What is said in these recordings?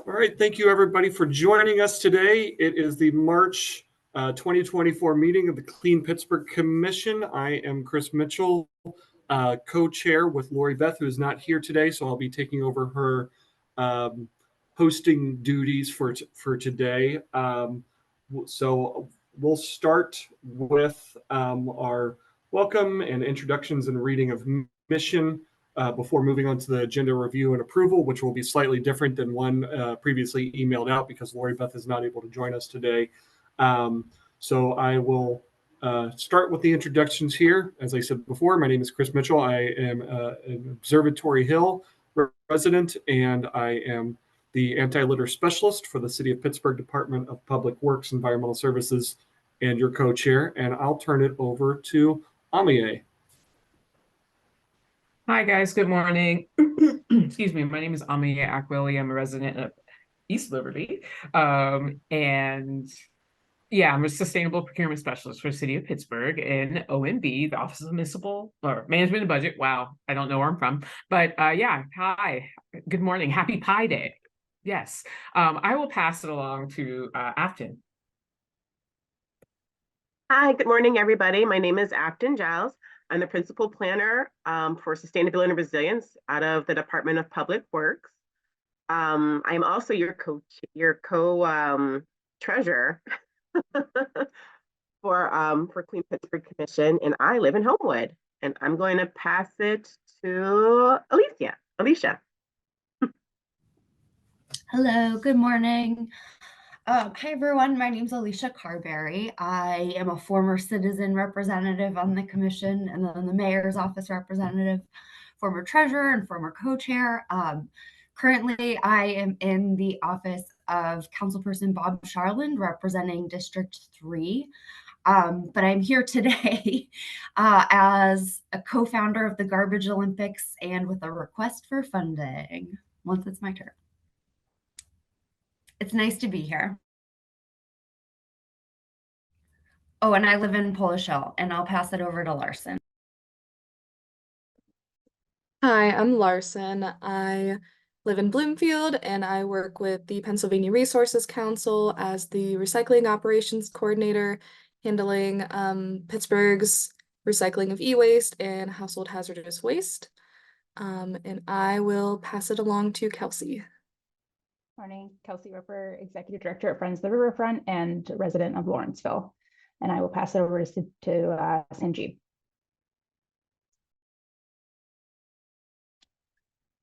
All right, thank you everybody for joining us today. It is the March 2024 meeting of the Clean Pittsburgh Commission. I am Chris Mitchell, co-chair with Lori Beth, who is not here today, so I'll be taking over her hosting duties for today. So we'll start with our welcome and introductions and reading of mission. Before moving on to the agenda review and approval, which will be slightly different than one previously emailed out because Lori Beth is not able to join us today. So I will start with the introductions here. As I said before, my name is Chris Mitchell. I am an Observatory Hill resident, and I am the anti-litter specialist for the City of Pittsburgh Department of Public Works, Environmental Services, and your co-chair. And I'll turn it over to Amiye. Hi guys, good morning. Excuse me, my name is Amiye Akwili. I'm a resident of East Liberty. And yeah, I'm a sustainable procurement specialist for the City of Pittsburgh in OMB, the Office of Municipal or Management and Budget. Wow, I don't know where I'm from, but yeah, hi, good morning, happy Pi Day. Yes, I will pass it along to Afton. Hi, good morning, everybody. My name is Afton Giles. I'm the principal planner for sustainability and resilience out of the Department of Public Works. I'm also your co-treasurer for Clean Pittsburgh Commission, and I live in Homewood. And I'm going to pass it to Alicia. Hello, good morning. Hi everyone, my name is Alicia Carberry. I am a former citizen representative on the commission and then the mayor's office representative, former treasurer and former co-chair. Currently, I am in the office of Councilperson Bob Charland representing District 3. But I'm here today as a co-founder of the Garbage Olympics and with a request for funding once it's my turn. It's nice to be here. Oh, and I live in Polish Hill, and I'll pass it over to Larson. Hi, I'm Larson. I live in Bloomfield, and I work with the Pennsylvania Resources Council as the Recycling Operations Coordinator, handling Pittsburgh's recycling of e-waste and household hazardous waste. And I will pass it along to Kelsey. Morning, Kelsey Ripper, Executive Director at Friends of the Riverfront and resident of Lawrenceville. And I will pass it over to Sanjeev.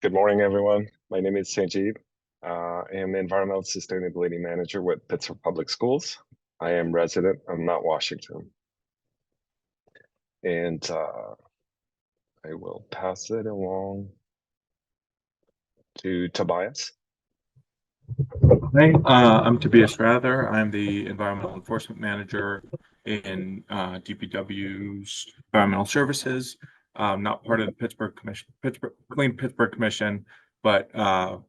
Good morning, everyone. My name is Sanjeev. I am the Environmental Sustainability Manager with Pittsburgh Public Schools. I am resident of Mount Washington. And I will pass it along to Tobias. Hi, I'm Tobias Rather. I'm the Environmental Enforcement Manager in DPW's Environmental Services. Not part of the Clean Pittsburgh Commission, but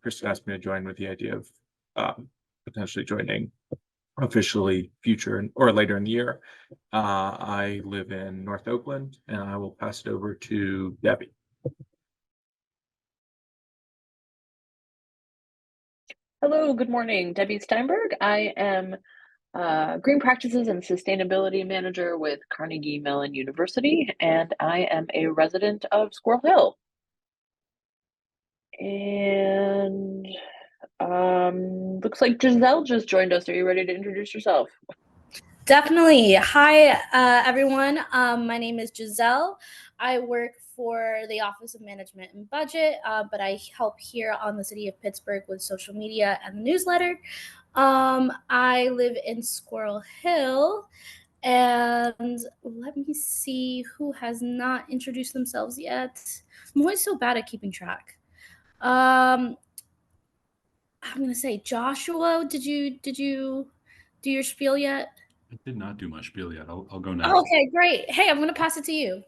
Chris asked me to join with the idea of potentially joining officially later in the year. I live in North Oakland, and I will pass it over to Debbie. Hello, good morning. Debbie Steinberg. I am Green Practices and Sustainability Manager with Carnegie Mellon University, and I am a resident of Squirrel Hill. And looks like Giselle just joined us. Are you ready to introduce yourself? Definitely. Hi, everyone. My name is Giselle. I work for the Office of Management and Budget, but I help here on the City of Pittsburgh with social media and the newsletter. I live in Squirrel Hill, and let me see who has not introduced themselves yet. I'm always so bad at keeping track. I'm gonna say Joshua. Did you do your spiel yet? I did not do my spiel yet. I'll go next. Oh, okay, great. Hey, I'm going to pass it to you.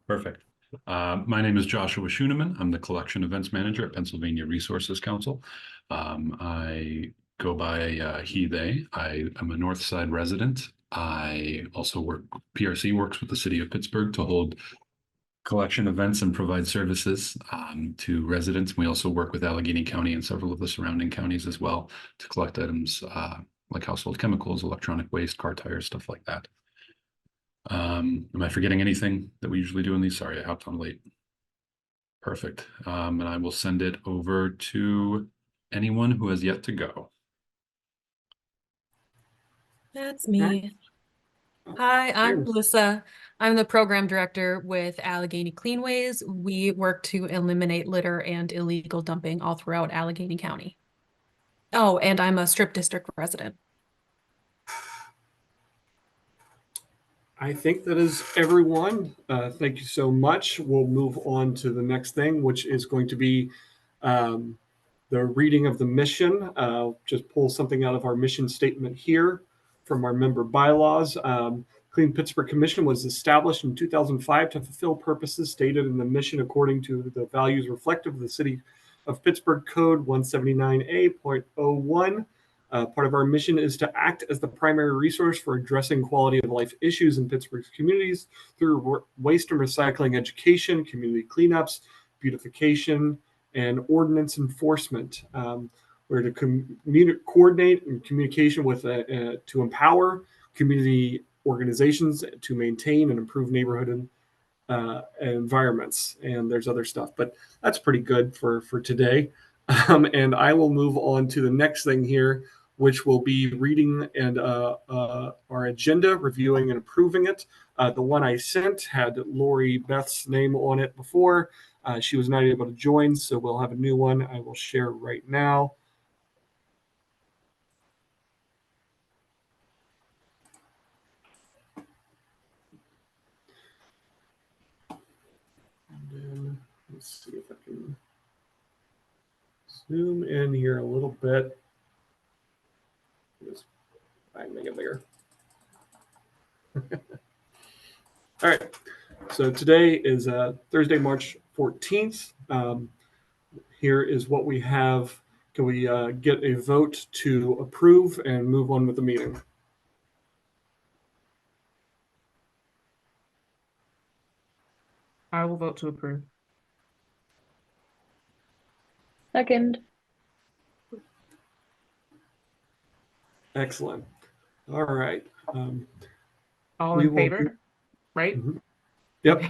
Perfect. My name is Joshua Schooneman. I'm the Collection Events Manager at Pennsylvania Resources Council. I go by he, they. I am a North Side resident. I also PRC works with the City of Pittsburgh to hold collection events and provide services to residents. We also work with Allegheny County and several of the surrounding counties as well to collect items like household chemicals, electronic waste, car tires, stuff like that. Am I forgetting anything that we usually do in these? Sorry, I hopped on late. Perfect. And I will send it over to anyone who has yet to go. That's me. Hi, I'm Melissa. I'm the program director with Allegheny Cleanways. We work to eliminate litter and illegal dumping all throughout Allegheny County. Oh, and I'm a Strip District resident. I think that is everyone. Thank you so much. We'll move on to the next thing, which is going to be the reading of the mission. Just pull something out of our mission statement here from our member bylaws. Clean Pittsburgh Commission was established in 2005 to fulfill purposes stated in the mission according to the values reflective of the City of Pittsburgh Code 179A.01. Part of our mission is to act as the primary resource for addressing quality of life issues in Pittsburgh's communities through waste and recycling education, community cleanups, beautification, and ordinance enforcement. We're to coordinate and communication with to empower community organizations to maintain and improve neighborhood environments. And there's other stuff, but that's pretty good for today. And I will move on to the next thing here, which will be reading and our agenda, reviewing and approving it. The one I sent had Lori Beth's name on it before. She was not able to join, so we'll have a new one I will share right now. And then let's see if I can zoom in here a little bit. Just make it bigger. All right. So today is Thursday, March 14th. Here is what we have. Can we get a vote to approve and move on with the meeting? I will vote to approve. Second. Excellent. All right. All in favor, right? Mm-hmm. Yep.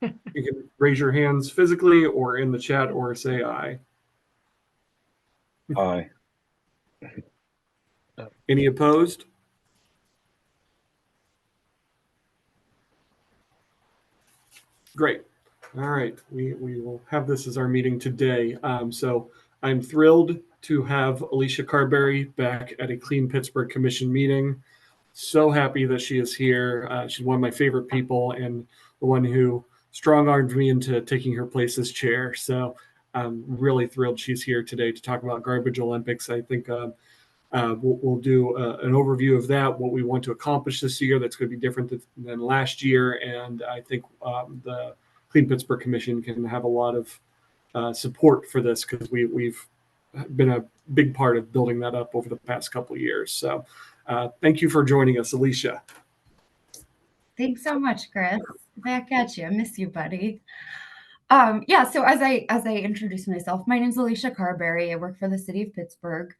You can raise your hands physically or in the chat or say aye. Aye. Any opposed? Great. All right. We will have this as our meeting today. So I'm thrilled to have Alicia Carberry back at a Clean Pittsburgh Commission meeting. So happy that she is here. She's one of my favorite people and the one who strong-armed me into taking her place as chair. So I'm really thrilled she's here today to talk about Garbage Olympics. I think we'll do an overview of that, what we want to accomplish this year that's going to be different than last year. And I think the Clean Pittsburgh Commission can have a lot of support for this because we've been a big part of building that up over the past couple of years. So thank you for joining us, Alicia. Thanks so much, Chris. Back at you. I miss you, buddy. Yeah, so as I introduce myself, my name is Alicia Carberry. I work for the City of Pittsburgh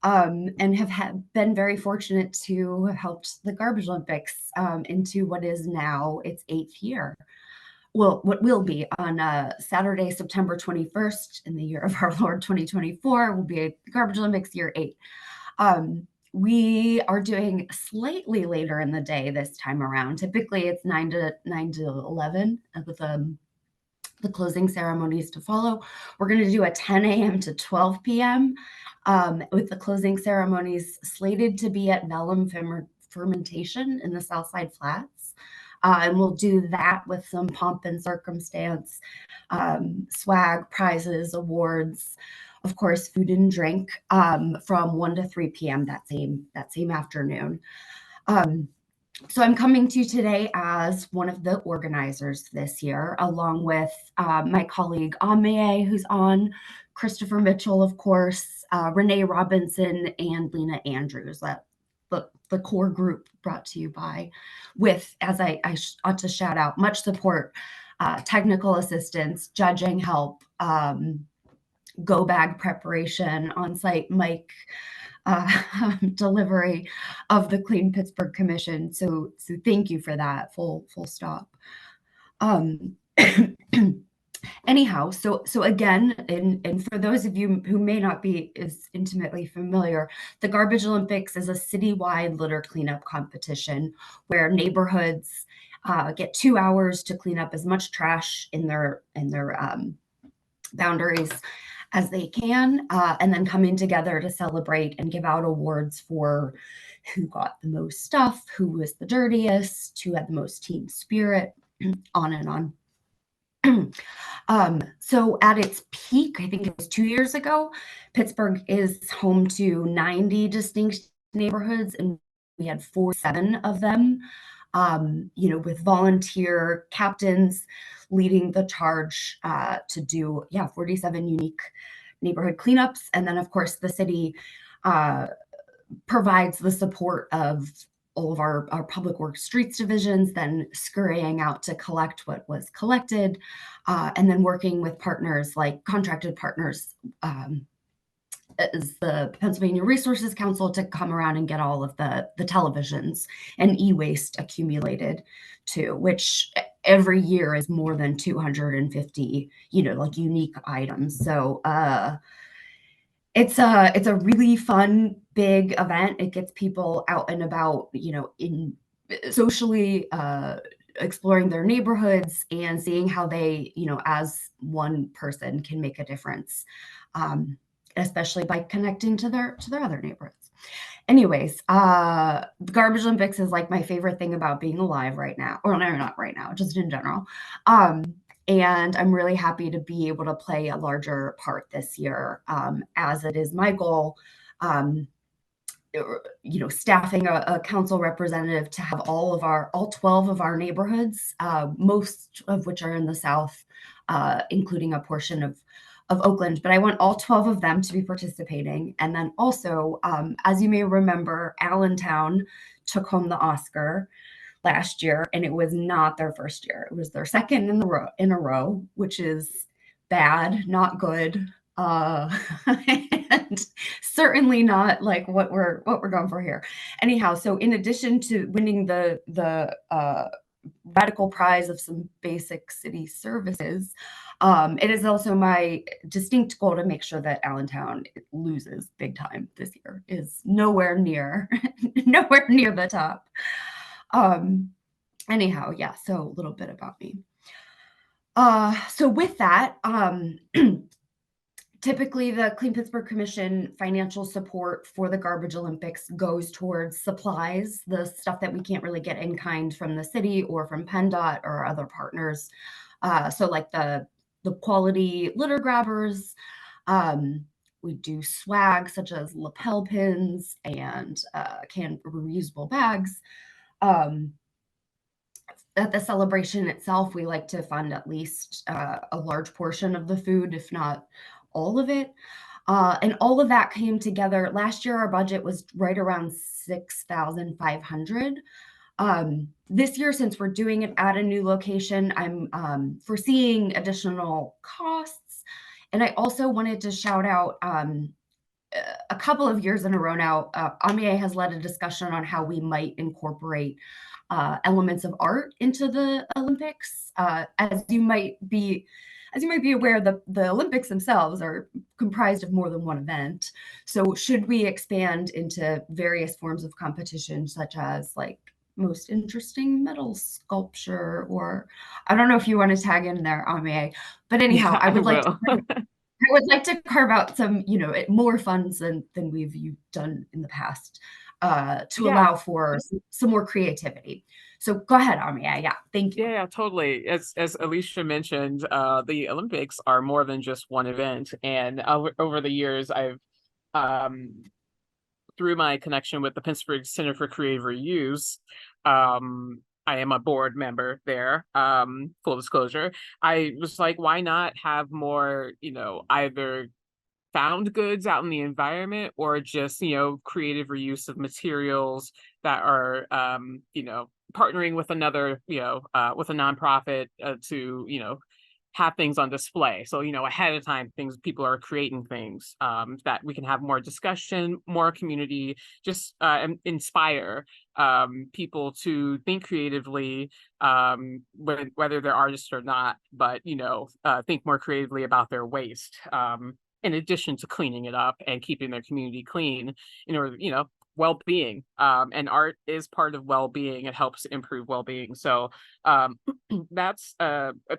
and have been very fortunate to have helped the Garbage Olympics into what is now its 8th year. Well, what will be on Saturday, September 21st in the year of our Lord 2024 will be a Garbage Olympics year 8. We are doing slightly later in the day this time around. Typically, it's 9 to 11 with the closing ceremonies to follow. We're going to do a 10 a.m. to 12 p.m. With the closing ceremonies slated to be at Vellum Fermentation in the Southside Flats. And we'll do that with some pomp and circumstance, swag, prizes, awards, of course, food and drink from 1 to 3 p.m. that same afternoon. So I'm coming to you today as one of the organizers this year, along with my colleague Amaye, who's on, Christopher Mitchell, of course, Renee Robinson, and Lena Andrews. The core group brought to you by, with, as I ought to shout out, much support technical assistance, judging help, go bag preparation, on-site mic delivery of the Clean Pittsburgh Commission. So thank you for that. Full stop. Anyhow, so again, and for those of you who may not be as intimately familiar, the Garbage Olympics is a citywide litter cleanup competition where neighborhoods get 2 hours to clean up as much trash in their boundaries as they can, and then coming together to celebrate and give out awards for who got the most stuff, who was the dirtiest, who had the most team spirit, on and on. So at its peak, I think it was 2 years ago, Pittsburgh is home to 90 distinct neighborhoods, and we had 47 of them, with volunteer captains leading the charge to do, 47 unique neighborhood cleanups. And then, of course, the city provides the support of all of our public works streets divisions, then scurrying out to collect what was collected, and then working with partners like contracted partners as the Pennsylvania Resources Council to come around and get all of the televisions and e-waste accumulated too, which every year is more than 250, like unique items. So it's a really fun, big event. It gets people out and about, in socially exploring their neighborhoods and seeing how they, as one person can make a difference, especially by connecting to their other neighborhoods. Anyways, the Garbage Olympics is like my favorite thing about being alive right now, or no, not right now, just in general. And I'm really happy to be able to play a larger part this year, as it is my goal, staffing a council representative to have all 12 of our neighborhoods, most of which are in the South, including a portion of Oakland, but I want all 12 of them to be participating. And then also, as you may remember, Allentown took home the Oscar last year, and it was not their first year. It was their second in a row, which is bad, not good, and certainly not like what we're going for here. Anyhow, so in addition to winning the radical prize of some basic city services, it is also my distinct goal to make sure that Allentown loses big time this year, is nowhere near the top. Anyhow, so a little bit about me. So with that, typically the Clean Pittsburgh Commission financial support for the Garbage Olympics goes towards supplies, the stuff that we can't really get in kind from the city or from PennDOT or other partners. So like the quality litter grabbers, we do swag such as lapel pins and reusable bags. At the celebration itself, we like to fund at least a large portion of the food, if not all of it. And all of that came together. Last year, our budget was right around $6,500. This year, since we're doing it at a new location, I'm foreseeing additional costs. And I also wanted to shout out a couple of years in a row now, Amie has led a discussion on how we might incorporate elements of art into the Olympics. As you might be aware, the Olympics themselves are comprised of more than one event. So should we expand into various forms of competition, such as like most interesting metal sculpture, or I don't know if you want to tag in there, Amie, but anyhow, I would like to carve out some, more funds than we've done in the past, to allow for some more creativity. So go ahead, Amie. Yeah, thank you. Yeah, totally. As Alicia mentioned, the Olympics are more than just one event. And over the years, I've through my connection with the Pittsburgh Center for Creative Reuse, I am a board member there, full disclosure. I was like, why not have more, either found goods out in the environment or just, creative reuse of materials that are, partnering with another, with a nonprofit to, have things on display. So, ahead of time, people are creating things that we can have more discussion, more community, just inspire people to think creatively, whether they're artists or not, but, think more creatively about their waste. In addition to cleaning it up and keeping their community clean in order, well-being, and art is part of well-being. It helps improve well-being. So that's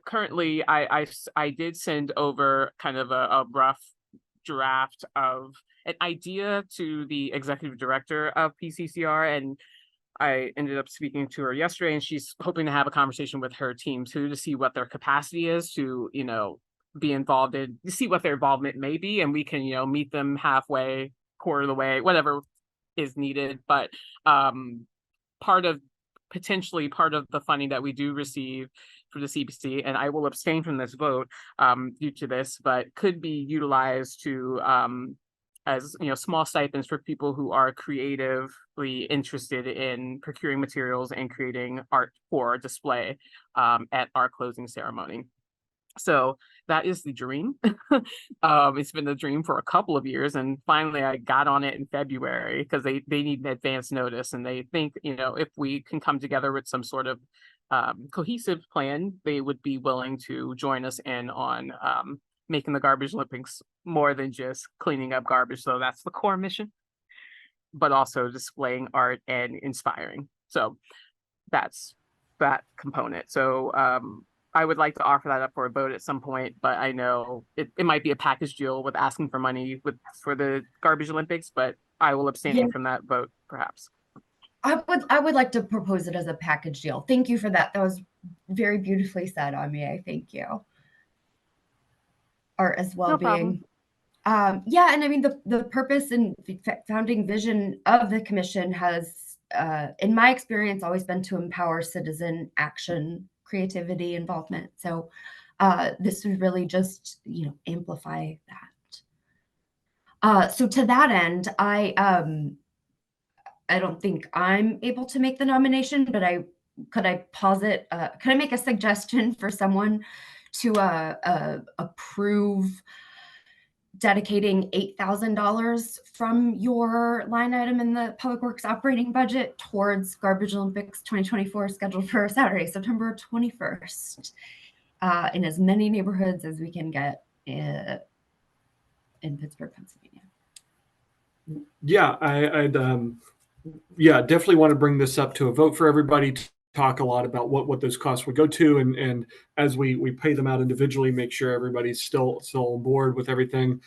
currently I did send over kind of a rough draft of an idea to the executive director of PCCR, and I ended up speaking to her yesterday, and she's hoping to have a conversation with her team too to see what their capacity is to, be involved in, to see what their involvement may be, and we can, meet them halfway, quarter of the way, whatever is needed. But potentially part of the funding that we do receive for the CPC, and I will abstain from this vote due to this, but could be utilized to as small stipends for people who are creatively interested in procuring materials and creating art for display at our closing ceremony. So that is the dream. It's been the dream for a couple of years, and finally I got on it in February because they need an advance notice, and they think, if we can come together with some sort of cohesive plan, they would be willing to join us in on making the Garbage Olympics more than just cleaning up garbage. So that's the core mission, but also displaying art and inspiring. So that's that component. So I would like to offer that up for a vote at some point, but I know it might be a package deal with asking for money for the Garbage Olympics, but I will abstain from that vote, perhaps. I would like to propose it as a package deal. Thank you for that. That was very beautifully said, Ami. Thank you. Art as well-being. Yeah, and I mean the purpose and founding vision of the commission has, in my experience, always been to empower citizen action, creativity, involvement. So this would really just amplify that. So to that end, I don't think I'm able to make the nomination, but could I posit, could I make a suggestion for someone to approve dedicating $8,000 from your line item in the Public Works operating budget towards Garbage Olympics 2024, scheduled for Saturday, September 21st, in as many neighborhoods as we can get in Pittsburgh, Pennsylvania. Yeah, I'd definitely want to bring this up to a vote for everybody to talk a lot about what those costs would go to, and as we pay them out individually, make sure everybody's still on board with everything.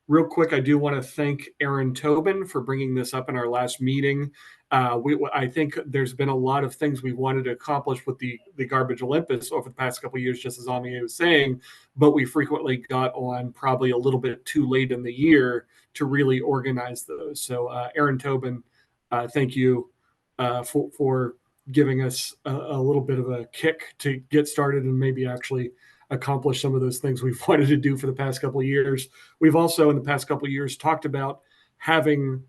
Real quick, I do want to thank Aaron Tobin for bringing this up in our last meeting. I think there's been a lot of things we wanted to accomplish with the Garbage Olympics over the past couple of years, just as Ami was saying, but we frequently got on probably a little bit too late in the year to really organize those. So Aaron Tobin, thank you for giving us a little bit of a kick to get started and maybe actually accomplish some of those things we've wanted to do for the past couple of years. We've also in the past couple of years talked about having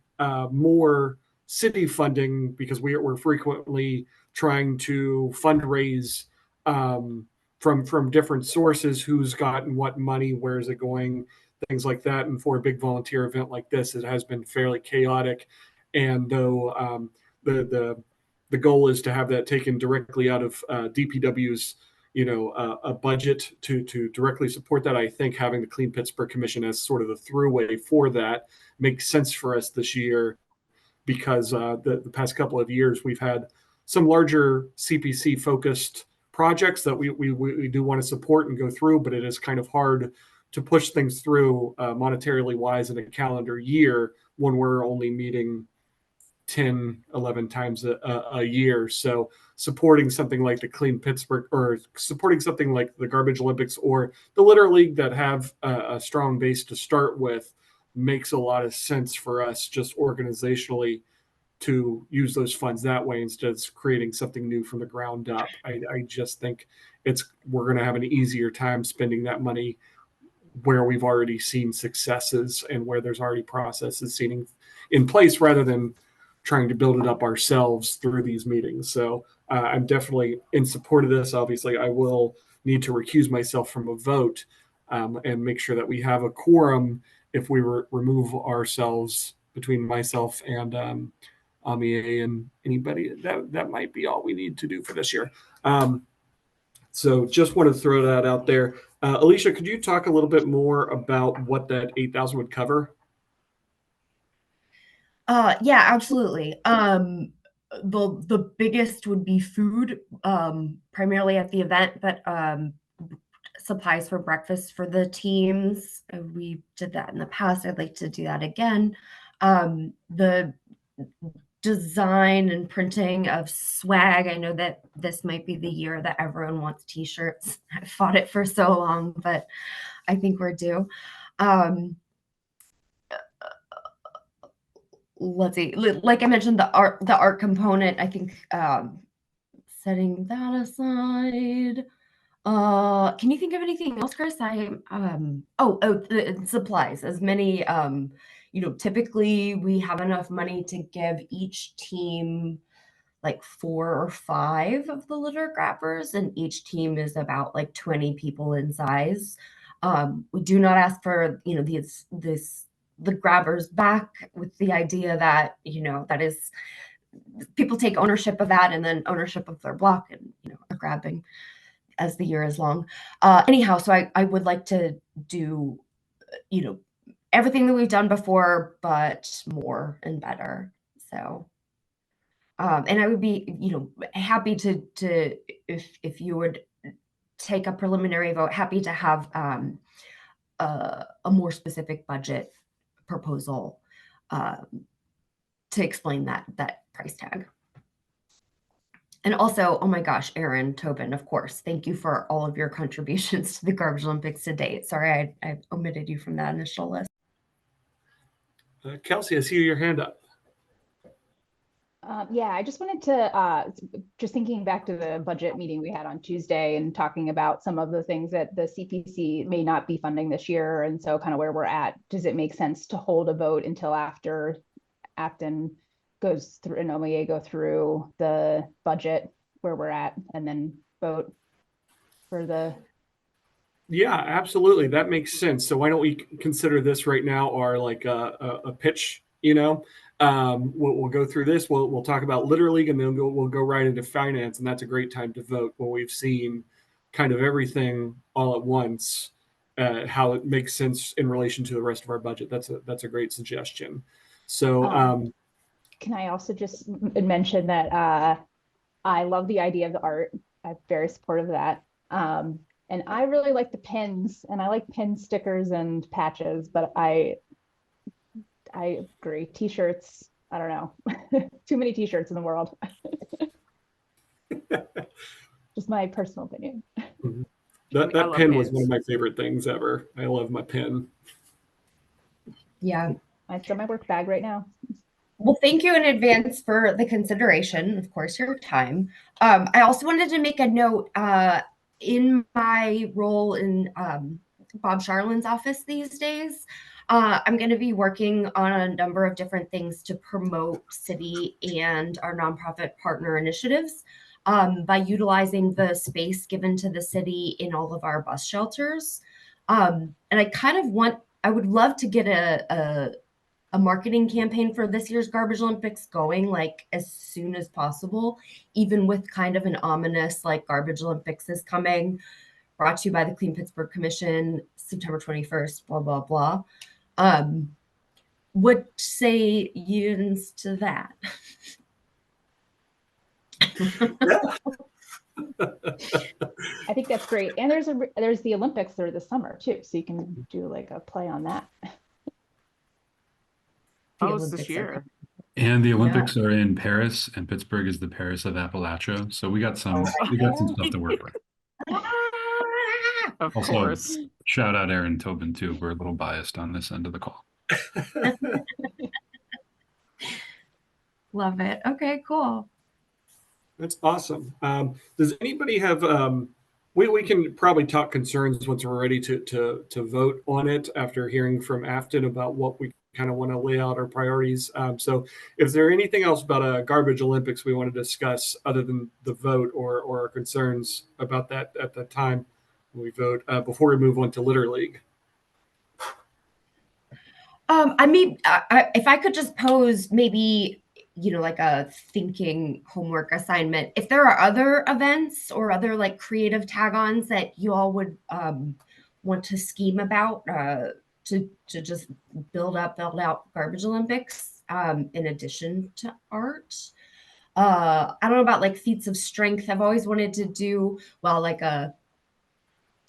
more city funding, because we're frequently trying to fundraise from different sources, who's gotten what money, where is it going, things like that. And for a big volunteer event like this, it has been fairly chaotic. And though the goal is to have that taken directly out of DPW's a budget to directly support that, I think having the Clean Pittsburgh Commission as sort of the throughway for that makes sense for us this year, because the past couple of years we've had some larger CPC focused projects that we do want to support and go through, but it is kind of hard to push things through monetarily wise in a calendar year when we're only meeting 10, 11 times a year. So supporting something like the Clean Pittsburgh, or supporting something like the Garbage Olympics or the Litter League that have a strong base to start with makes a lot of sense for us just organizationally to use those funds that way instead of creating something new from the ground up. I just think we're going to have an easier time spending that money where we've already seen successes and where there's already processes seen in place, rather than trying to build it up ourselves through these meetings. So I'm definitely in support of this. Obviously, I will need to recuse myself from a vote and make sure that we have a quorum if we remove ourselves between myself and Amie and anybody. That might be all we need to do for this year. So just wanted to throw that out there. Alicia, could you talk a little bit more about what that 8,000 would cover? Yeah, absolutely. The biggest would be food, primarily at the event, but supplies for breakfast for the teams. We did that in the past. I'd like to do that again. The design and printing of swag. I know that this might be the year that everyone wants t-shirts. I fought it for so long, but I think we're due. Let's see, like I mentioned, the art component, I think, setting that aside. Can you think of anything else, Chris? The supplies, as many, typically we have enough money to give each team like 4 or 5 of the litter grabbers, and each team is about like 20 people in size. We do not ask for, the grabbers back, with the idea that, that is, people take ownership of that and then ownership of their block and, are grabbing as the year is long. Anyhow, so I would like to do, everything that we've done before, but more and better. So, and I would be, happy to if you would take a preliminary vote, happy to have a more specific budget proposal to explain that price tag. And also, oh my gosh, Aaron, Tobin, of course, thank you for all of your contributions to the Garbage Olympics to date. Sorry, I omitted you from that initial list. Kelsey, I see your hand up. Yeah, I just wanted to, just thinking back to the budget meeting we had on Tuesday and talking about some of the things that the CPC may not be funding this year. And so kind of where we're at, does it make sense to hold a vote until after Acton goes through and OMIA go through the budget where we're at and then vote for the... Yeah, absolutely. That makes sense. So why don't we consider this right now our like a pitch, we'll go through this. We'll talk about Litter League, and then we'll go right into finance, and that's a great time to vote when we've seen kind of everything all at once, how it makes sense in relation to the rest of our budget. That's a great suggestion. So can I also just mention that I love the idea of the art. I'm very supportive of that. And I really like the pins, and I like pin stickers and patches, but I agree. T-shirts, I don't know. Too many t-shirts in the world. Just my personal opinion. Mm-hmm. That pin was one of my favorite things ever. I love my pin. Yeah. It's in my work bag right now. Well, thank you in advance for the consideration, of course, your time. I also wanted to make a note in my role in Bob Charlin's office these days. I'm going to be working on a number of different things to promote city and our nonprofit partner initiatives by utilizing the space given to the city in all of our bus shelters. And I would love to get a marketing campaign for this year's Garbage Olympics going like as soon as possible, even with kind of an ominous like Garbage Olympics is coming, brought to you by the Clean Pittsburgh Commission, September 21st, blah, blah, blah. What say yins to that? I think that's great. And there's the Olympics that are this summer too. So you can do like a play on that. This year. And the Olympics are in Paris, and Pittsburgh is the Paris of Appalachia. So we got some stuff to work with. Of Also, course. Shout out Aaron Tobin too. We're a little biased on this end of the call. Love it. Okay, cool. That's awesome. Does anybody have We can probably talk concerns once we're ready to vote on it after hearing from Afton about what we kind of want to lay out our priorities. So is there anything else about a garbage Olympics we want to discuss other than the vote or our concerns about that at the time when we vote before we move on to Litter League? I mean, if I could just pose maybe, like a thinking homework assignment, if there are other events or other like creative tag-ons that you all would want to scheme about to just build out garbage Olympics in addition to art. I don't know about like feats of strength. I've always wanted to do, well, like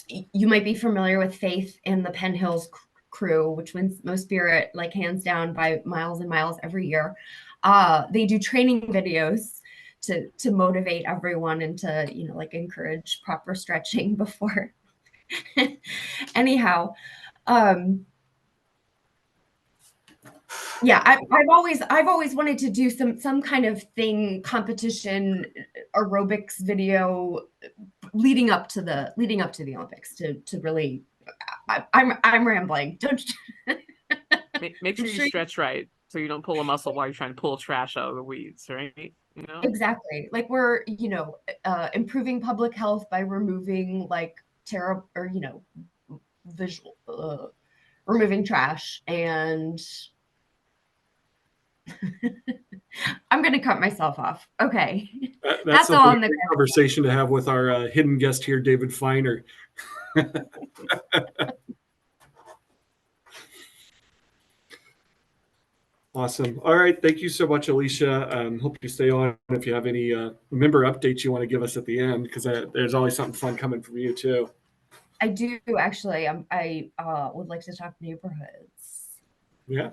you might be familiar with Faith and the Penn Hills crew, which wins Most Spirit, like hands down by miles and miles every year. They do training videos to motivate everyone and to, like encourage proper stretching before. Anyhow, yeah, I've always wanted to do some kind of thing, competition, aerobics video leading up to the Olympics to really. I'm rambling. Don't make sure you stretch right so you don't pull a muscle while you're trying to pull trash out of the weeds, right? Exactly. Like we're improving public health by removing like terrible or visual removing trash, and I'm gonna cut myself off. Okay. That's all in the conversation to have with our hidden guest here, David Feiner. Awesome. All right. Thank you so much, Alicia. Hope you stay on if you have any member updates you want to give us at the end, because there's always something fun coming from you too. I do actually. I would like to talk neighborhoods. Yeah.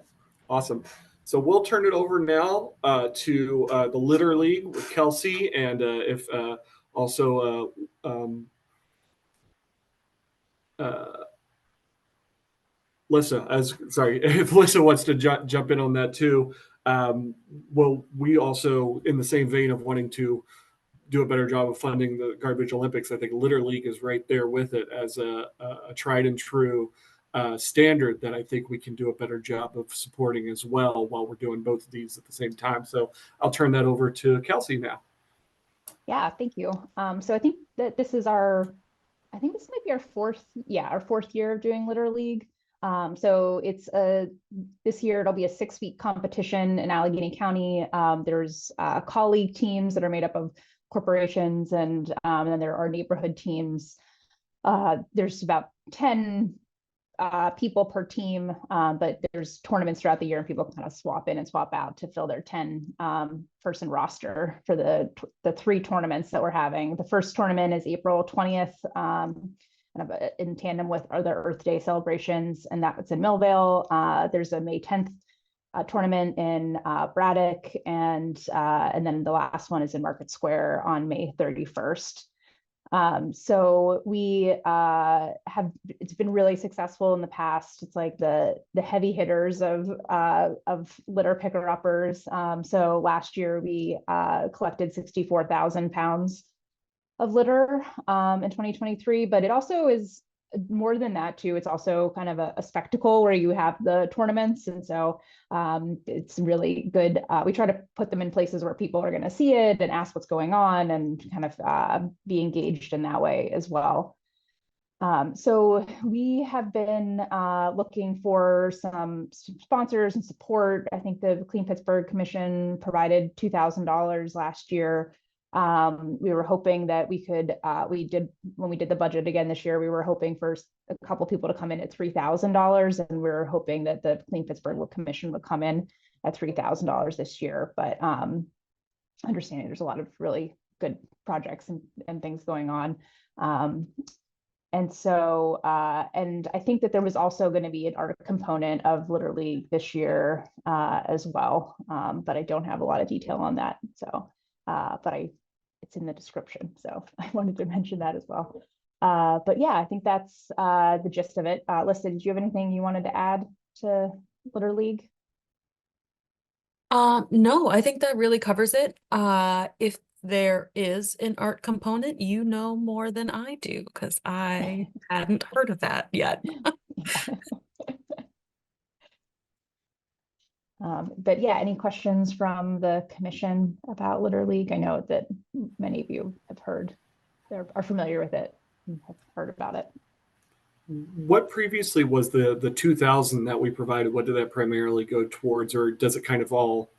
Awesome. So we'll turn it over now to the Litter League with Kelsey, and if also Lissa, if Lissa wants to jump in on that too. Well, we also, in the same vein of wanting to do a better job of funding the Garbage Olympics, I think Litter League is right there with it as a tried and true standard that I think we can do a better job of supporting as well while we're doing both of these at the same time. So I'll turn that over to Kelsey now. Yeah, thank you. So I think that this might be our fourth year of doing Litter League. So it's this year it'll be a 6-week competition in Allegheny County. There's colleague teams that are made up of corporations, and then there are neighborhood teams. There's about 10 people per team, but there's tournaments throughout the year, and people can kind of swap in and swap out to fill their 10 person roster for the 3 tournaments that we're having. The first tournament is April 20th, kind of in tandem with other Earth Day celebrations, and that's in Millvale. There's a May 10th tournament in Braddock, and then the last one is in Market Square on May 31st. So we it's been really successful in the past. It's like the heavy hitters of litter picker uppers. So last year we collected 64,000 pounds of litter in 2023, but it also is more than that too. It's also kind of a spectacle where you have the tournaments, and so it's really good. We try to put them in places where people are going to see it and ask what's going on, and kind of be engaged in that way as well. So we have been looking for some sponsors and support. I think the Clean Pittsburgh Commission provided $2,000 last year. We were hoping that we could, when we did the budget again this year, we were hoping for a couple people to come in at $3,000, and we were hoping that the Clean Pittsburgh Commission would come in at $3,000 this year. But understanding there's a lot of really good projects and things going on. And so, and I think that there was also going to be an art component of Litter League this year as well, but I don't have a lot of detail on that. So, but it's in the description, so I wanted to mention that as well. But yeah, I think that's the gist of it. Lisa, did you have anything you wanted to add to Litter League? No, I think that really covers it. If there is an art component, you know more than I do because I hadn't heard of that yet. But yeah, any questions from the commission about Litter League? I know that many of you have heard, are familiar with it and have heard about it. What previously was the 2000 that we provided? What did that primarily go towards, or does it kind of all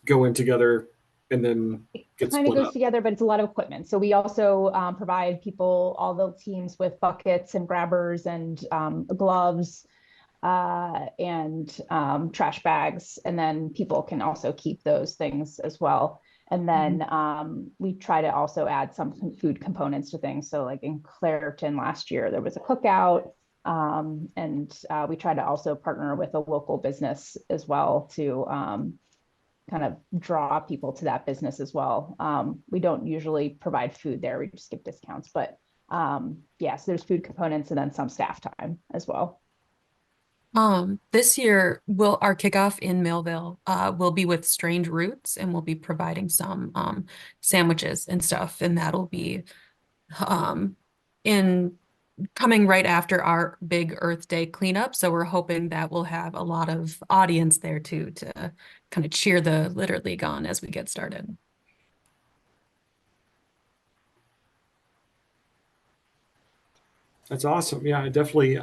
go in together and then get Kind of split goes up? together, but it's a lot of equipment. So we also provide people, all the teams, with buckets and grabbers and gloves and trash bags. And then people can also keep those things as well. And then we try to also add some food components to things. So like in Clareton last year, there was a cookout. And we try to also partner with a local business as well to kind of draw people to that business as well. We don't usually provide food there, we just give discounts, but yes, there's food components and then some staff time as well. This year our kickoff in Millville will be with Strange Roots, and we'll be providing some sandwiches and stuff, and that'll be in coming right after our big Earth Day cleanup. So we're hoping that we'll have a lot of audience there too to kind of cheer the Litter League on as we get started. That's awesome. Yeah, definitely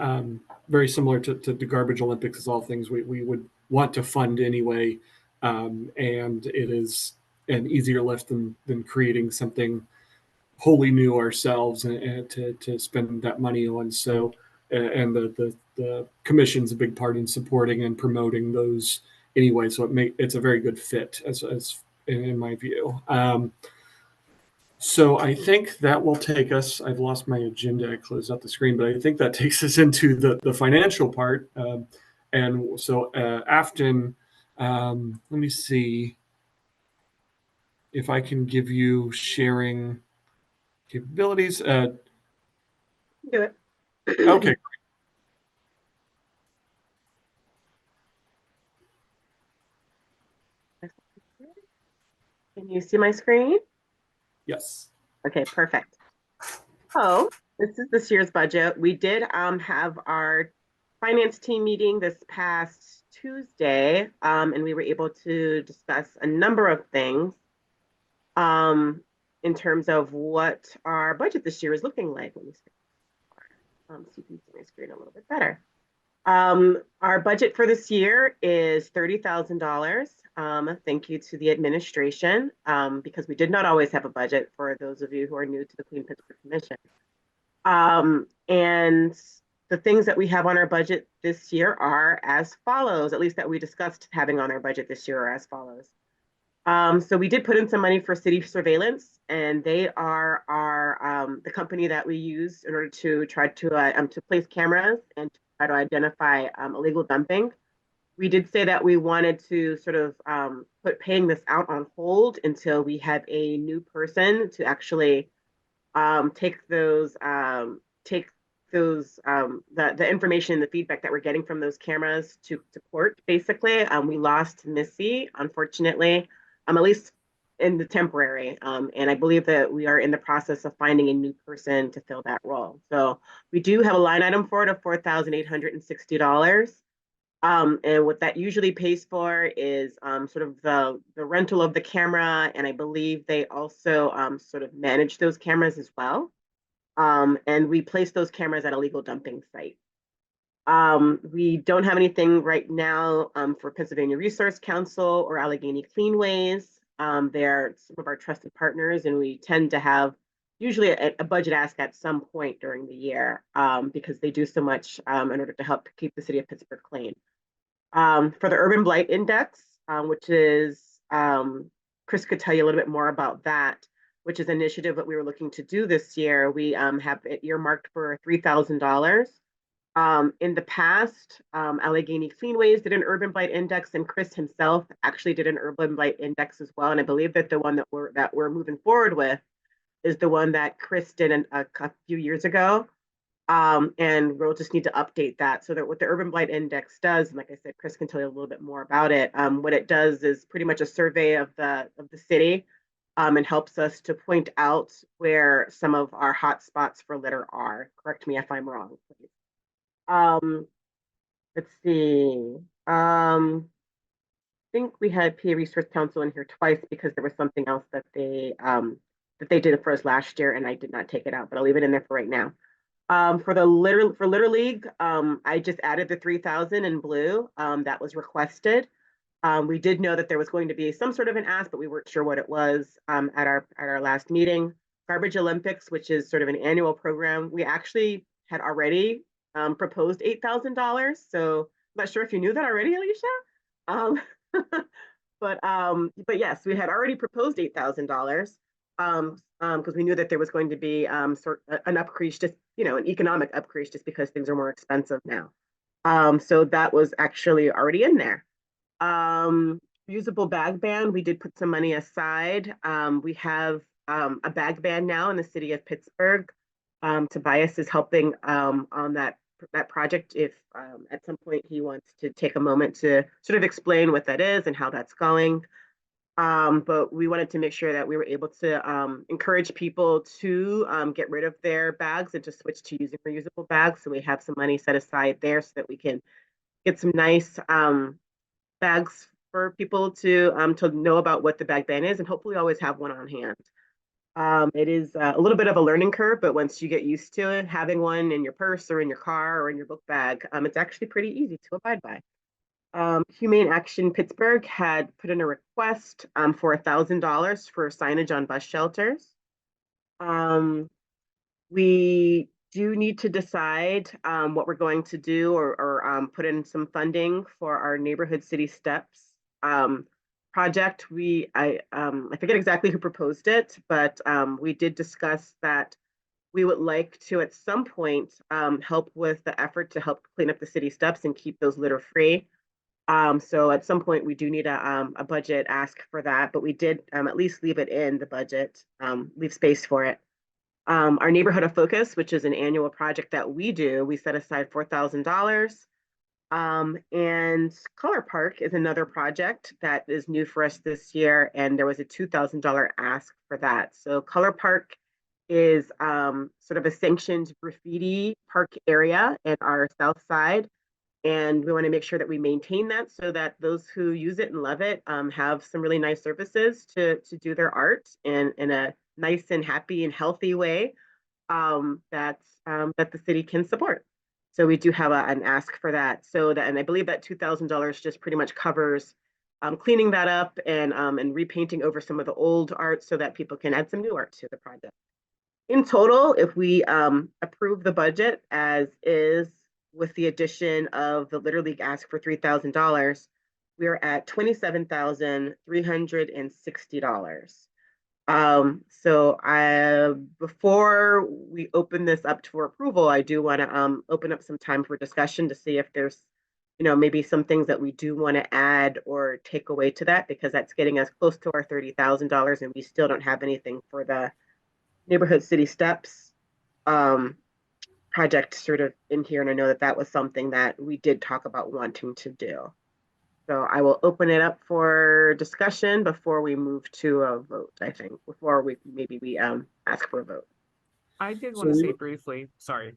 very similar to the Garbage Olympics is all things we would want to fund anyway. And it is an easier lift than creating something wholly new ourselves and to spend that money on. So, and the commission's a big part in supporting and promoting those anyway. So it's a very good fit as in my view. So I think that will take us, I've lost my agenda, I closed out the screen, but I think that takes us into the financial part. And so Afton, let me see if I can give you sharing capabilities. Do it. Okay. Can you see my screen? Yes. Okay, perfect. So this is this year's budget. We did have our finance team meeting this past Tuesday, and we were able to discuss a number of things in terms of what our budget this year is looking like. Let me see. So you can see my screen a little bit better. Our budget for this year is $30,000. Thank you to the administration, because we did not always have a budget, for those of you who are new to the Clean Pittsburgh Commission. And the things that we have on our budget this year are as follows, at least that we discussed having on our budget this year, are as follows. So we did put in some money for city surveillance, and they are our the company that we use in order to try to place cameras and to try to identify illegal dumping. We did say that we wanted to sort of put paying this out on hold until we have a new person to actually take those the information and the feedback that we're getting from those cameras to court. Basically, we lost Missy, unfortunately, at least in the temporary, and I believe that we are in the process of finding a new person to fill that role. So we do have a line item for it of $4,860. And what that usually pays for is sort of the rental of the camera, and I believe they also sort of manage those cameras as well. And we place those cameras at a legal dumping site. We don't have anything right now for Pennsylvania Resource Council or Allegheny Cleanways. They're some of our trusted partners, and we tend to have usually a budget ask at some point during the year because they do so much in order to help keep the city of Pittsburgh clean. For the Urban Blight Index, which is, Chris could tell you a little bit more about that, which is an initiative that we were looking to do this year. We have it earmarked for $3,000. In the past, Allegheny Cleanways did an Urban Blight Index, and Chris himself actually did an Urban Blight Index as well. And I believe that the one that we're moving forward with is the one that Chris did a few years ago. And we'll just need to update that so that what the Urban Blight Index does, and like I said, Chris can tell you a little bit more about it. What it does is pretty much a survey of the city and helps us to point out where some of our hot spots for litter are. Correct me if I'm wrong, please. Let's see. I think we had PA Resource Council in here twice because there was something else that they did for us last year, and I did not take it out, but I'll leave it in there for right now. For Litter League, I just added the 3,000 in blue that was requested. We did know that there was going to be some sort of an ask, but we weren't sure what it was at our last meeting. Garbage Olympics, which is sort of an annual program, we actually had already proposed $8,000. So I'm not sure if you knew that already, Alicia. Um, but yes, we had already proposed $8,000 because we knew that there was going to be an upcrease, just an economic upcrease, just because things are more expensive now. So that was actually already in there. Usable bag ban, we did put some money aside. We have a bag ban now in the city of Pittsburgh. Tobias is helping on that project if at some point he wants to take a moment to sort of explain what that is and how that's going. But we wanted to make sure that we were able to encourage people to get rid of their bags and to switch to using reusable bags. So we have some money set aside there so that we can get some nice bags for people to know about what the bag ban is, and hopefully always have one on hand. It is a little bit of a learning curve, but once you get used to it, having one in your purse or in your car or in your book bag, it's actually pretty easy to abide by. Humane Action Pittsburgh had put in a request for $1,000 for signage on bus shelters. We do need to decide what we're going to do or put in some funding for our neighborhood city steps project. I forget exactly who proposed it, but we did discuss that we would like to at some point help with the effort to help clean up the city steps and keep those litter free. So at some point we do need a budget ask for that, but we did at least leave it in the budget, leave space for it. Our Neighborhood of Focus, which is an annual project that we do, we set aside $4,000. And Color Park is another project that is new for us this year, and there was a $2,000 ask for that. So Color Park is sort of a sanctioned graffiti park area in our south side, and we want to make sure that we maintain that so that those who use it and love it have some really nice services to do their art in a nice and happy and healthy way that the city can support. So we do have an ask for that. And I believe that $2,000 just pretty much covers cleaning that up and repainting over some of the old art so that people can add some new art to the project. In total, if we approve the budget as is with the addition of the Litter League ask for $3,000, we are at $27,360. So before we open this up for approval, I do want to open up some time for discussion to see if there's, maybe some things that we do want to add or take away to that, because that's getting us close to our $30,000 and we still don't have anything for the neighborhood city steps project sort of in here. And I know that that was something that we did talk about wanting to do. So I will open it up for discussion before we move to a vote, I think, before we ask for a vote. I did want to say briefly, sorry.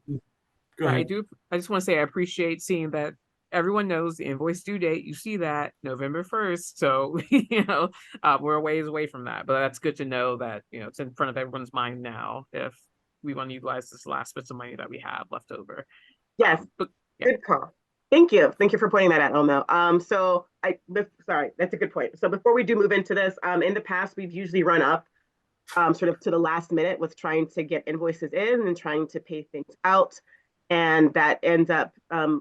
Go ahead. I just want to say I appreciate seeing that everyone knows the invoice due date. You see that November 1st. So, we're a ways away from that. But that's good to know that, it's in front of everyone's mind now if we want to utilize this last bits of money that we have left over. Yes, good call. Thank you. Thank you for pointing that out, Elmo. Sorry, that's a good point. So before we do move into this, in the past, we've usually run up sort of to the last minute with trying to get invoices in and trying to pay things out. And that ends up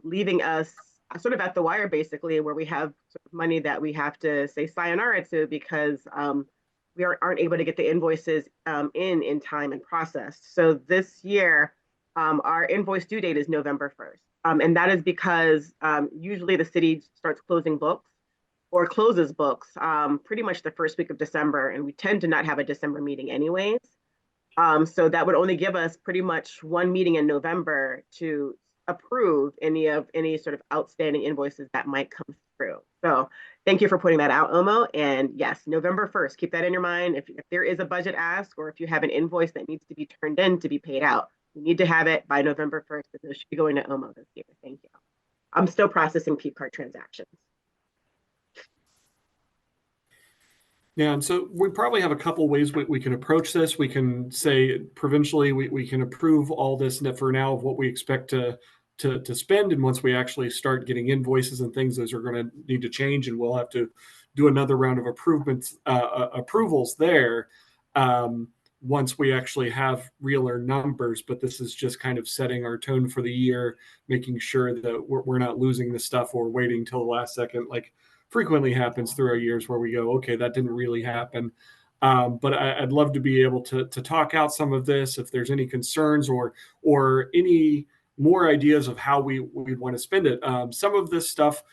leaving us sort of at the wire, basically, where we have sort of money that we have to say sayonara to because we aren't able to get the invoices in time and processed. So this year, our invoice due date is November 1st. And that is because usually the city starts closing books or closes books pretty much the first week of December. And we tend to not have a December meeting anyways. So that would only give us pretty much one meeting in November to approve any sort of outstanding invoices that might come through. So Thank you for putting that out, Omo. And yes, November 1st, keep that in your mind. If there is a budget ask, or if you have an invoice that needs to be turned in to be paid out, you need to have it by November 1st, because it should be going to Omo this year. Thank you. I'm still processing P card transactions. Yeah, and so we probably have a couple ways we can approach this. We can say provincially we can approve all this for now of what we expect to spend, and once we actually start getting invoices and things, those are going to need to change, and we'll have to do another round of approvals there once we actually have realer numbers. But this is just kind of setting our tone for the year, making sure that we're not losing the stuff or waiting till the last second, like frequently happens through our years, where we go, okay, that didn't really happen. But I'd love to be able to talk out some of this. If there's any concerns or any more ideas of how we want to spend it. Some of this stuff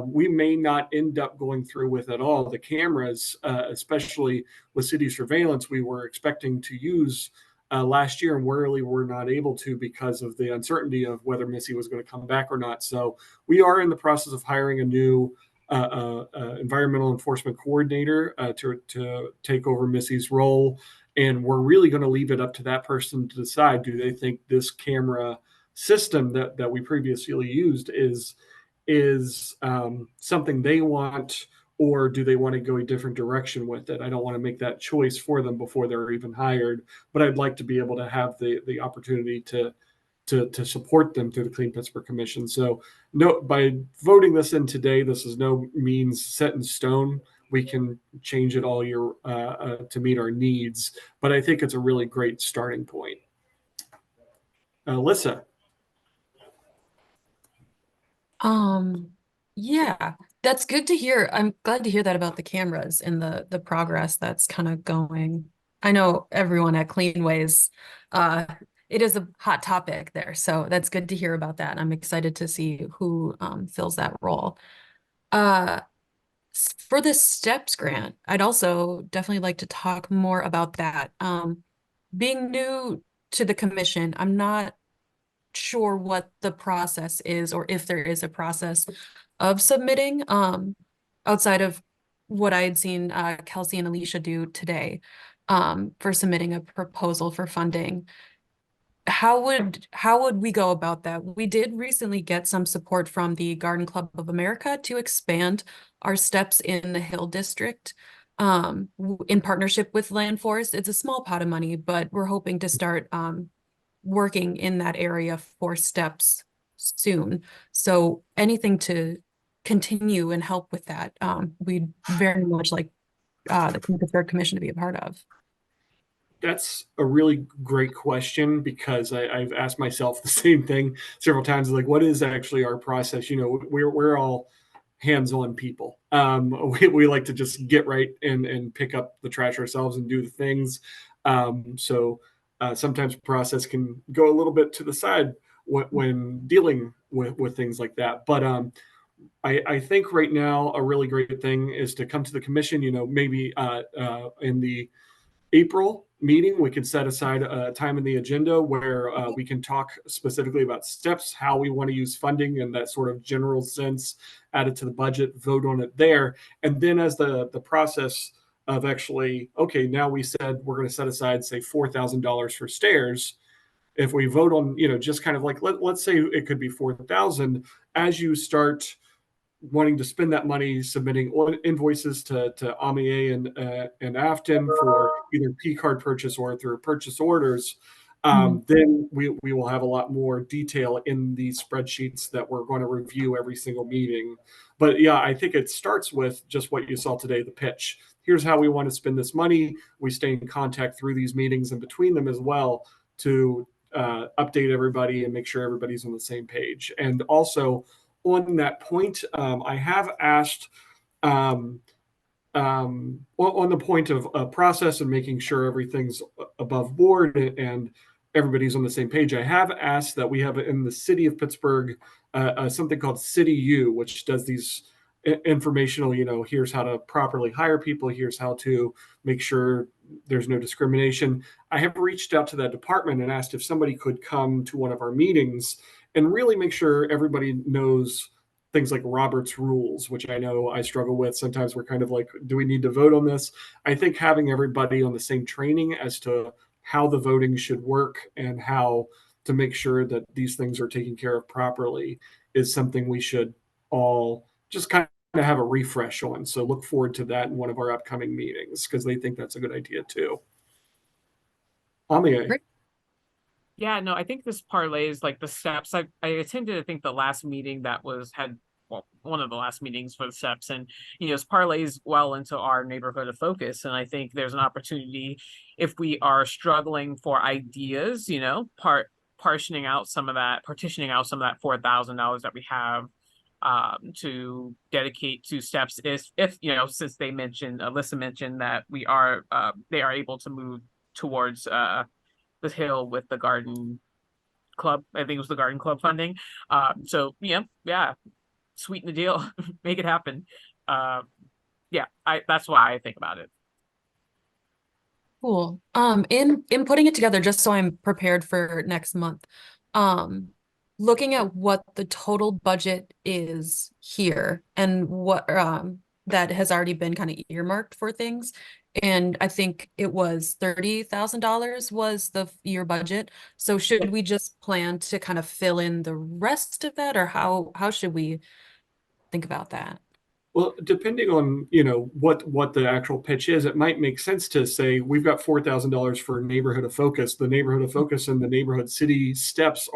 we may not end up going through with at all. The cameras, especially with city surveillance, we were expecting to use last year, and really were not able to because of the uncertainty of whether Missy was going to come back or not. So we are in the process of hiring a new environmental enforcement coordinator to take over Missy's role. And we're really going to leave it up to that person to decide, do they think this camera system that we previously used is something they want, or do they want to go a different direction with it? I don't want to make that choice for them before they're even hired, but I'd like to be able to have the opportunity to support them through the Clean Pittsburgh Commission. So no, by voting this in today, this is no means set in stone. We can change it all year to meet our needs, but I think it's a really great starting point. Alyssa. Yeah, that's good to hear. I'm glad to hear that about the cameras and the progress that's kind of going. I know everyone at Cleanways, it is a hot topic there, so that's good to hear about that. I'm excited to see who fills that role. For the STEPS grant, I'd also definitely like to talk more about that. Being new to the commission, I'm not sure what the process is, or if there is a process of submitting outside of what I had seen Kelsey and Alicia do today for submitting a proposal for funding. How would we go about that? We did recently get some support from the Garden Club of America to expand our steps in the Hill District in partnership with Land Forest. It's a small pot of money, but we're hoping to start working in that area for steps soon. So anything to continue and help with that, we'd very much like the Pittsburgh Commission to be a part of. That's a really great question, because I've asked myself the same thing several times. Like, what is actually our process? You know, we're all hands-on people. We like to just get right and pick up the trash ourselves and do the things. So sometimes process can go a little bit to the side when dealing with things like that. But I think right now a really great thing is to come to the commission. You know, maybe in the April meeting, we could set aside a time in the agenda where we can talk specifically about steps, how we want to use funding in that sort of general sense, add it to the budget, vote on it there. And then as the process of actually, okay, now we said we're going to set aside, say, $4,000 for stairs. If we vote on, you know, just kind of like, let's say it could be 4,000, as you start wanting to spend that money, submitting invoices to AMIA and Afton for either P card purchase or through purchase orders, then we will have a lot more detail in these spreadsheets that we're going to review every single meeting. But yeah, I think it starts with just what you saw today, the pitch. Here's how we want to spend this money. We stay in contact through these meetings and between them as well to update everybody and make sure everybody's on the same page. And also, on that point, I have asked on the point of process and making sure everything's above board and everybody's on the same page. I have asked that we have in the city of Pittsburgh something called City U, which does these informational, you know, here's how to properly hire people, here's how to make sure there's no discrimination. I have reached out to that department and asked if somebody could come to one of our meetings and really make sure everybody knows things like Robert's rules, which I know I struggle with. Sometimes we're kind of like, do we need to vote on this? I think having everybody on the same training as to how the voting should work and how to make sure that these things are taken care of properly is something we should all just kind of have a refresh on. So look forward to that in one of our upcoming meetings because they think that's a good idea too. Amia. Yeah, no, I think this parlays like the steps. I attended, I think the last meeting that one of the last meetings for the steps, and this parlays well into our neighborhood of focus. And I think there's an opportunity if we are struggling for ideas, partitioning out some of that $4,000 that we have to dedicate to steps. If since Alyssa mentioned that they are able to move towards the hill with the garden club. I think it was the garden club funding. So yeah, sweeten the deal, make it happen. That's why I think about it. Cool. In putting it together, just so I'm prepared for next month, looking at what the total budget is here and what that has already been kind of earmarked for things. And I think it was $30,000 was the year budget. So should we just plan to kind of fill in the rest of that, or how should we think about that? Well, depending on what the actual pitch is, it might make sense to say we've got $4,000 for neighborhood of focus. The neighborhood of focus and the neighborhood city steps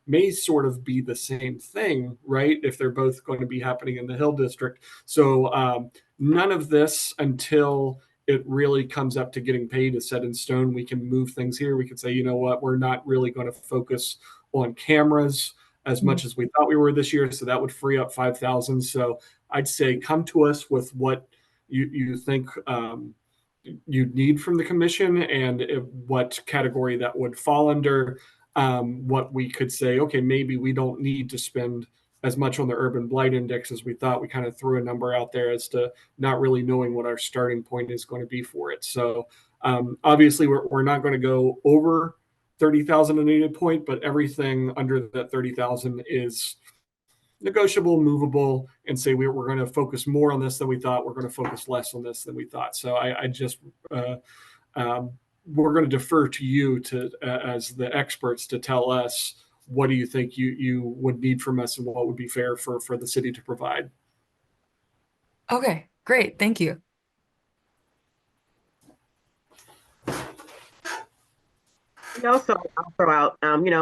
may sort of be the same thing, right? If they're both going to be happening in the Hill District. So none of this until it really comes up to getting paid is set in stone. We can move things here. We can say, you know what, we're not really going to focus on cameras as much as we thought we were this year. So that would free up 5,000. So I'd say come to us with what you think you'd need from the commission and what category that would fall under. What we could say, okay, maybe we don't need to spend as much on the urban blight index as we thought. We kind of threw a number out there as to not really knowing what our starting point is going to be for it. So obviously we're not going to go over 30,000 a needed point, but everything under that 30,000 is negotiable, movable, and say we're going to focus more on this than we thought. We're going to focus less on this than we thought. So I just we're going to defer to you as the experts to tell us what do you think you would need from us and what would be fair for the city to provide. Okay, great. Thank you. And also, I'll throw out,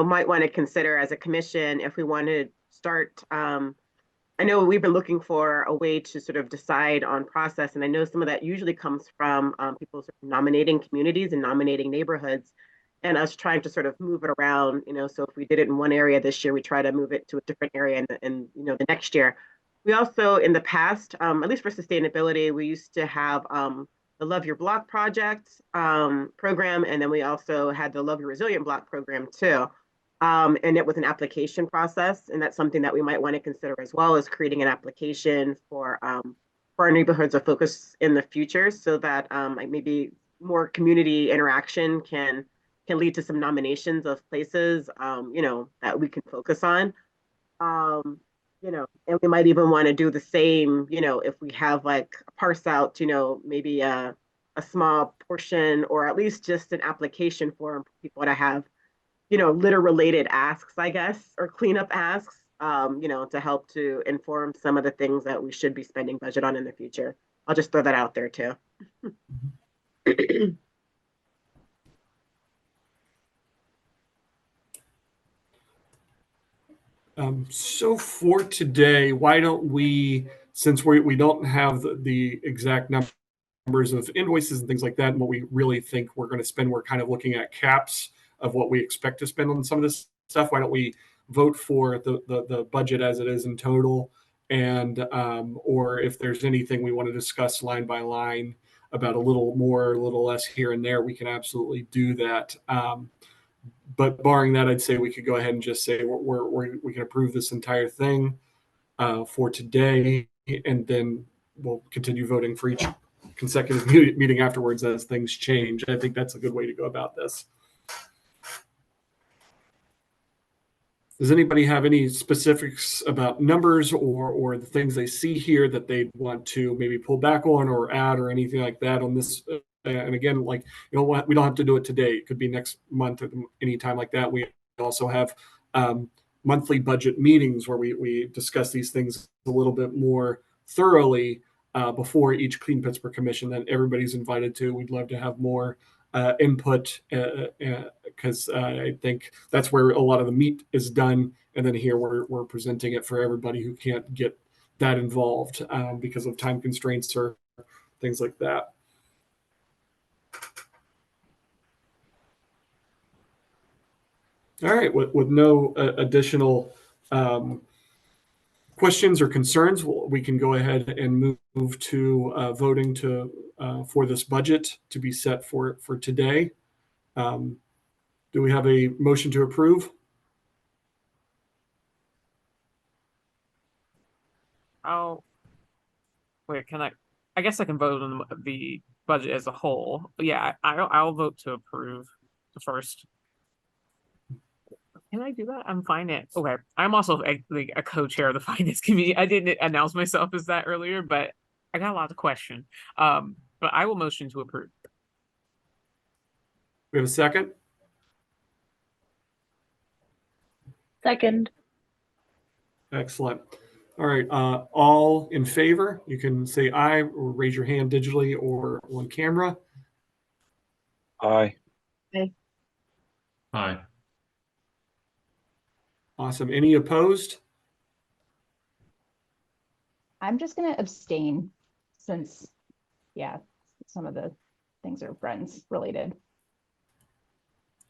might want to consider as a commission if we want to start. I know we've been looking for a way to sort of decide on process, and I know some of that usually comes from people sort of nominating communities and nominating neighborhoods, and us trying to sort of move it around. So if we did it in one area this year, we try to move it to a different area in the next year. We also, in the past, at least for sustainability, we used to have the Love Your Block project program, and then we also had the Love Your Resilient Block program too. And it was an application process, and that's something that we might want to consider as well as creating an application for our neighborhoods of focus in the future, so that maybe more community interaction can lead to some nominations of places that we can focus on. And we might even want to do the same, if we have like parse out, maybe a small portion or at least just an application form for people to have, litter related asks, I guess, or cleanup asks, to help to inform some of the things that we should be spending budget on in the future. I'll just throw that out there too. So for today, why don't we, since we don't have the exact numbers of invoices and things like that, and what we really think we're going to spend, we're kind of looking at caps of what we expect to spend on some of this stuff. Why don't we vote for the budget as it is in total, and or if there's anything we want to discuss line by line about a little more, a little less here and there, we can absolutely do that. But barring that, I'd say we could go ahead and just say we can approve this entire thing for today, and then we'll continue voting for each consecutive meeting afterwards as things change. I think that's a good way to go about this. Does anybody have any specifics about numbers or the things they see here that they want to maybe pull back on or add or anything like that on this? And again, like, you know what, we don't have to do it today. It could be next month or any time like that. We also have monthly budget meetings where we discuss these things a little bit more thoroughly before each Clean Pittsburgh Commission that everybody's invited to. We'd love to have more input because I think that's where a lot of the meat is done. And then here we're presenting it for everybody who can't get that involved because of time constraints or things like that. All right, with no additional questions or concerns, we can go ahead and move to voting for this budget to be set for today. Do we have a motion to approve? Oh, wait, I guess I can vote on the budget as a whole. Yeah, I'll vote to approve the first. Can I do that? I'm finance. Okay. I'm also a co-chair of the finance committee. I didn't announce myself as that earlier, but I got a lot of question. But I will motion to approve. We have a second? Second. Excellent. All right. All in favor, you can say aye or raise your hand digitally or on camera. Aye. Aye. Awesome. Any opposed? I'm just going to abstain since, yeah, some of the things are friends related.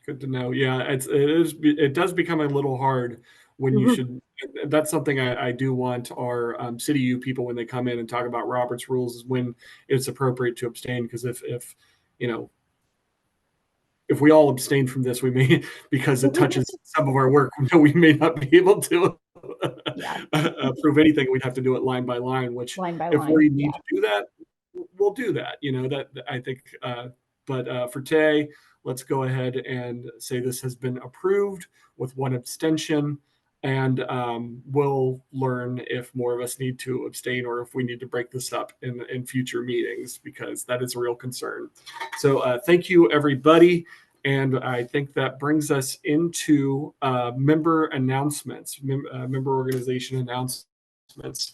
Good to know. Yeah, it does become a little hard when you should. That's something I do want our city U people when they come in and talk about Robert's rules is when it's appropriate to abstain, because if you know, if we all abstain from this, we may, because it touches some of our work, we may not be able to approve anything. We'd have to do it line by line, which if we need to do that, we'll do that. You know, that I think, but for today, let's go ahead and say this has been approved with one abstention, and we'll learn if more of us need to abstain or if we need to break this up in future meetings, because that is a real concern. So thank you, everybody. And I think that brings us into member announcements, member organization announcements.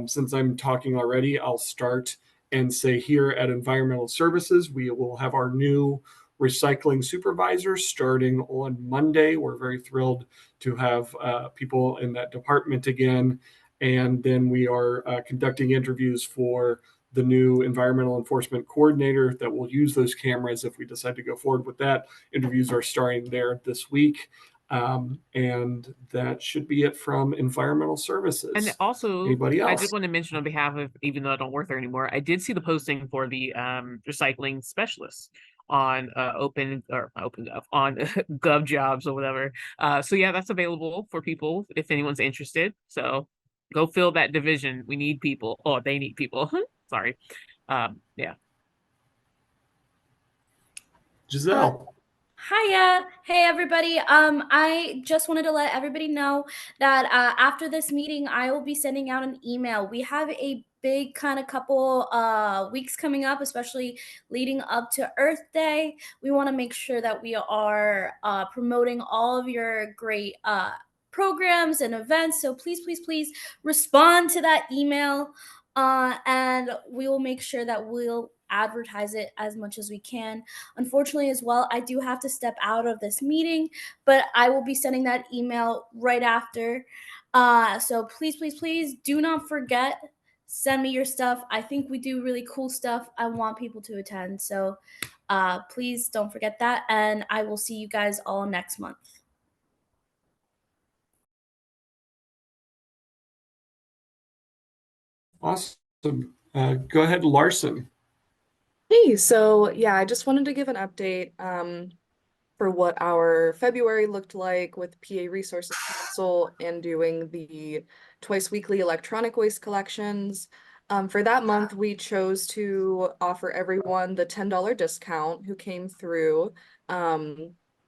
Since I'm talking already, I'll start and say here at Environmental Services, we will have our new recycling supervisor starting on Monday. We're very thrilled to have people in that department again. And then we are conducting interviews for the new environmental enforcement coordinator that will use those cameras if we decide to go forward with that. Interviews are starting there this week. And that should be it from Environmental Services. And also, anybody else? I did want to mention on behalf of, even though I don't work there anymore, I did see the posting for the recycling specialists on on Gov Jobs or whatever. So yeah, that's available for people if anyone's interested. So go fill that division. We need people. Oh, they need people. Sorry. Yeah. Giselle. Hiya. Hey, everybody. I just wanted to let everybody know that after this meeting, I will be sending out an email. We have a big kind of couple weeks coming up, especially leading up to Earth Day. We want to make sure that we are promoting all of your great programs and events. So please, please, please respond to that email. And we will make sure that we'll advertise it as much as we can. Unfortunately, as well, I do have to step out of this meeting, but I will be sending that email right after. So please, please, please do not forget, send me your stuff. I think we do really cool stuff. I want people to attend. So please don't forget that. And I will see you guys all next month. Awesome. Go ahead, Larson. Hey, so yeah, I just wanted to give an update for what our February looked like with PA Resources Council and doing the twice weekly electronic waste collections. For that month, we chose to offer everyone the $10 discount who came through.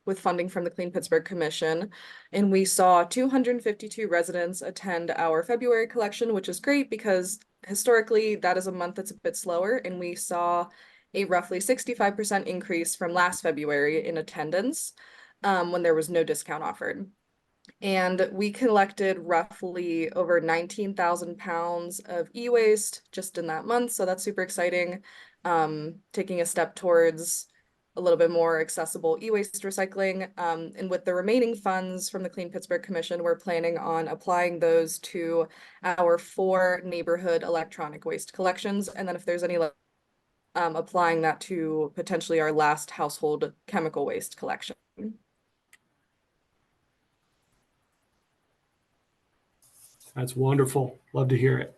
with funding from the Clean Pittsburgh Commission. And we saw 252 residents attend our February collection, which is great because historically that is a month that's a bit slower. And we saw a roughly 65% increase from last February in attendance when there was no discount offered. And we collected roughly over 19,000 pounds of e-waste just in that month. So that's super exciting. Taking a step towards a little bit more accessible e-waste recycling. And with the remaining funds from the Clean Pittsburgh Commission, we're planning on applying those to our 4 neighborhood electronic waste collections. And then if there's any, applying that to potentially our last household chemical waste collection. That's wonderful. Love to hear it.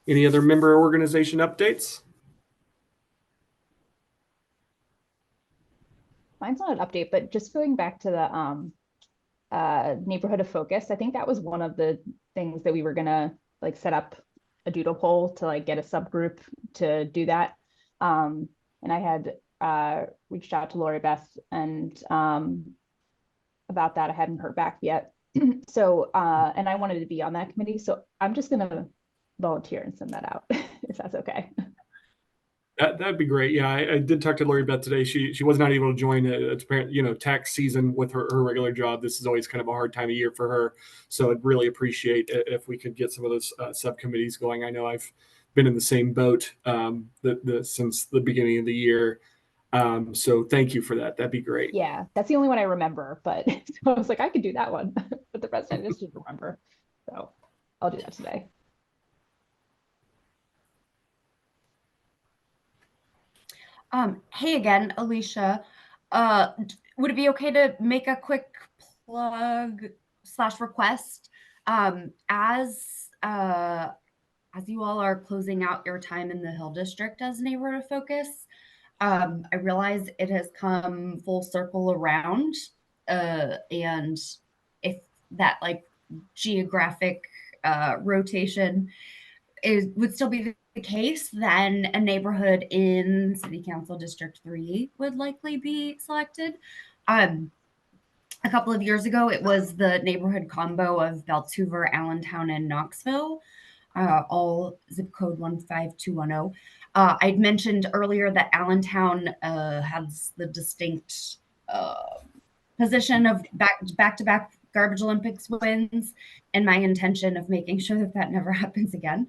Any other member organization updates? Mine's not an update, but just going back to the neighborhood of focus, I think that was one of the things that we were gonna like set up a doodle poll to like get a subgroup to do that. And I had reached out to Lori Beth and about that. I hadn't heard back yet. So and I wanted to be on that committee, so I'm just gonna volunteer and send that out if that's okay. That'd be great. Yeah, I did talk to Lori Beth today. She was not able to join. It's apparent, tax season with her regular job. This is always kind of a hard time of year for her. So I'd really appreciate if we could get some of those subcommittees going. I know I've been in the same boat since the beginning of the year. So thank you for that. That'd be great. Yeah, that's the only one I remember, but so I was like, I could do that one, but the rest I just didn't remember. So I'll do that today. Hey again, Alicia. Would it be okay to make a quick plug / request? As you all are closing out your time in the Hill District as neighborhood of focus, I realize it has come full circle around, and if that like geographic rotation would still be the case, then a neighborhood in City Council District 3 would likely be selected. A couple of years ago, it was the neighborhood combo of Belts Hoover, Allentown, and Knoxville, all zip code 15210. I'd mentioned earlier that Allentown has the distinct position of back-to-back Garbage Olympics wins, and my intention of making sure that that never happens again.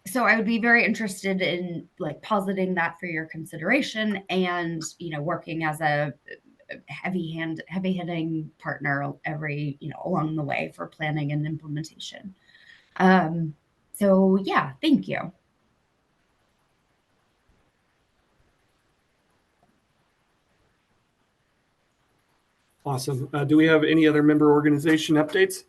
So I would be very interested in like positing that for your consideration, and working as a heavy hitting partner along the way for planning and implementation. So yeah, thank you. Awesome. Do we have any other member organization updates?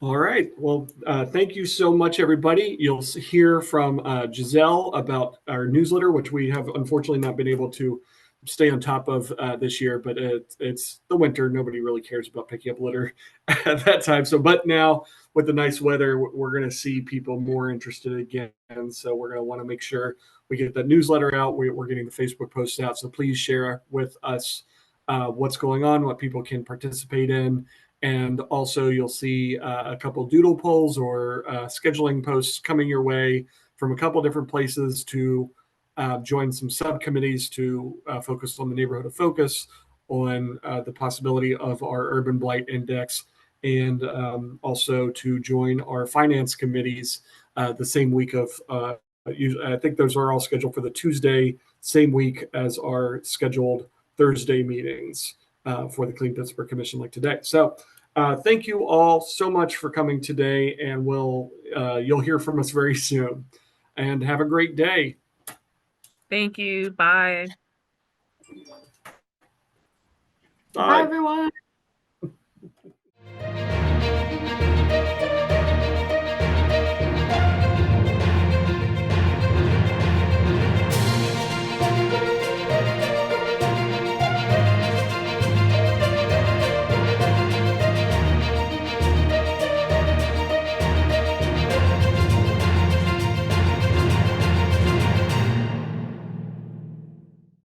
All right. Well, thank you so much, everybody. You'll hear from Giselle about our newsletter, which we have unfortunately not been able to stay on top of this year, but it's the winter. Nobody really cares about picking up litter at that time. But now with the nice weather, we're going to see people more interested again. So we're going to want to make sure we get the newsletter out. We're getting the Facebook posts out. So please share with us what's going on, what people can participate in. And also you'll see a couple doodle polls or scheduling posts coming your way from a couple different places to join some subcommittees to focus on the neighborhood of focus, on the possibility of our urban blight index, and also to join our finance committees the same week of, I think those are all scheduled for the Tuesday, same week as our scheduled Thursday meetings for the Clean Pittsburgh Commission like today. So thank you all so much for coming today, and you'll hear from us very soon. And have a great day. Thank you. Bye. Bye. Bye, everyone.